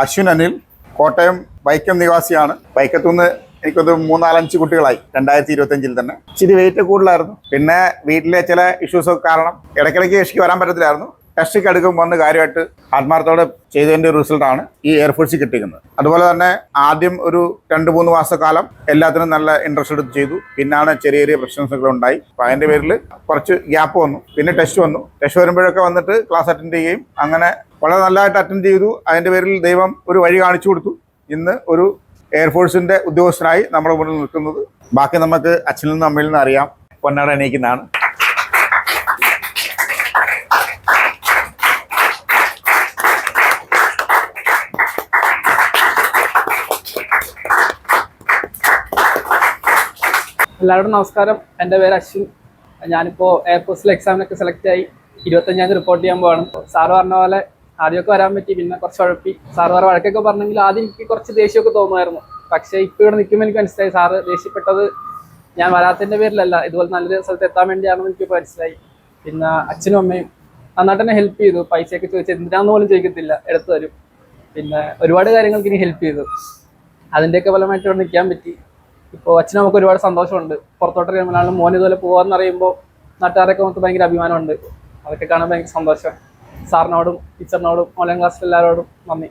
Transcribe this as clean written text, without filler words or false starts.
അശ്വിൻ അനിൽ, കോട്ടയം വൈക്കം നിവാസിയാണ്. വൈക്കത്തുനിന്ന് എനിക്കൊരു 3-4-5 കുട്ടികളായി 2025 തന്നെ. ഇച്ചിരി വെയിറ്റ് കൂടുതലായിരുന്നു. പിന്നെ വീട്ടിലെ ചില ഇഷ്യൂസൊക്കെ കാരണം ഇടയ്ക്കിടയ്ക്ക് കൃഷിക്ക് വരാൻ പറ്റത്തില്ലായിരുന്നു. ടെസ്റ്റൊക്കെ എടുക്കുമ്പോൾ വന്ന് കാര്യമായിട്ട് ആത്മാർത്ഥത്തോടെ ചെയ്തതിൻ്റെ ഒരു റിസൾട്ടാണ് ഈ എയർഫോഴ്സിൽ കിട്ടിയിരിക്കുന്നത്. അതുപോലെ തന്നെ ആദ്യം ഒരു 2-3 മാസക്കാലം എല്ലാത്തിനും നല്ല ഇൻട്രസ്റ്റ് എടുത്ത് ചെയ്തു. പിന്നാണ് ചെറിയ ചെറിയ പ്രശ്നങ്ങളൊക്കെ ഉണ്ടായി. അപ്പോൾ അതിൻ്റെ പേരിൽ കുറച്ച് ഗ്യാപ്പ് വന്നു. പിന്നെ ടെസ്റ്റ് വന്നു. ടെസ്റ്റ് വരുമ്പോഴൊക്കെ വന്നിട്ട് ക്ലാസ് അറ്റൻഡ് ചെയ്യുകയും അങ്ങനെ വളരെ നല്ലതായിട്ട് അറ്റൻഡ് ചെയ്തു. അതിൻ്റെ പേരിൽ ദൈവം ഒരു വഴി കാണിച്ചു കൊടുത്തു. ഇന്ന് ഒരു എയർഫോഴ്സിൻ്റെ ഉദ്യോഗസ്ഥനായി നമ്മുടെ മുന്നിൽ നിൽക്കുന്നത്. ബാക്കി നമുക്ക് അച്ഛനിൽ നിന്നും അമ്മയിൽ നിന്നും അറിയാം. പൊന്നാട എണീക്കുന്നതാണ്. എല്ലാവരോടും നമസ്കാരം. എൻ്റെ പേര് അശ്വിൻ. ഞാനിപ്പോൾ എയർഫോഴ്സിൽ എക്സാമിനൊക്കെ സെലക്ട് ആയി 25 റിപ്പോർട്ട് ചെയ്യാൻ പോവാണ്. സാറ് പറഞ്ഞ പോലെ ആദ്യമൊക്കെ വരാൻ പറ്റി, പിന്നെ കുറച്ച് ഉഴപ്പി. സാറ് വേറെ വഴക്കൊക്കെ പറഞ്ഞെങ്കിൽ ആദ്യം എനിക്ക് കുറച്ച് ദേഷ്യമൊക്കെ തോന്നുമായിരുന്നു. പക്ഷേ ഇപ്പോൾ ഇവിടെ നിൽക്കുമ്പോൾ എനിക്ക് മനസ്സിലായി സാറ് ദേഷ്യപ്പെട്ടത് ഞാൻ വരാത്തതിൻ്റെ പേരിലല്ല, ഇതുപോലെ നല്ലൊരു സ്ഥലത്ത് എത്താൻ വേണ്ടിയാണെന്ന് എനിക്കിപ്പോൾ മനസ്സിലായി. പിന്നെ അച്ഛനും അമ്മയും നന്നായിട്ട് തന്നെ ഹെൽപ്പ് ചെയ്തു. പൈസയൊക്കെ ചോദിച്ചാൽ എന്തിനാന്ന് പോലും ചോദിക്കത്തില്ല, എടുത്തു തരും. പിന്നെ ഒരുപാട് കാര്യങ്ങൾക്ക് ഇനി ഹെൽപ്പ് ചെയ്തു. അതിൻ്റെയൊക്കെ ഫലമായിട്ട് ഇവിടെ നിൽക്കാൻ പറ്റി. ഇപ്പോൾ അച്ഛനും നമുക്ക് ഒരുപാട് സന്തോഷമുണ്ട്. പുറത്തോട്ട് കഴിയുമ്പോഴാണ് മോൻ ഇതുപോലെ പോകാമെന്ന് അറിയുമ്പോൾ നാട്ടുകാരൊക്കെ നമുക്ക് ഭയങ്കര അഭിമാനമുണ്ട്. അതൊക്കെ കാണാൻ ഭയങ്കര സന്തോഷം. സാറിനോടും ടീച്ചറിനോടും ഓൺലൈൻ ക്ലാസ്സിൽ എല്ലാവരോടും നന്ദി.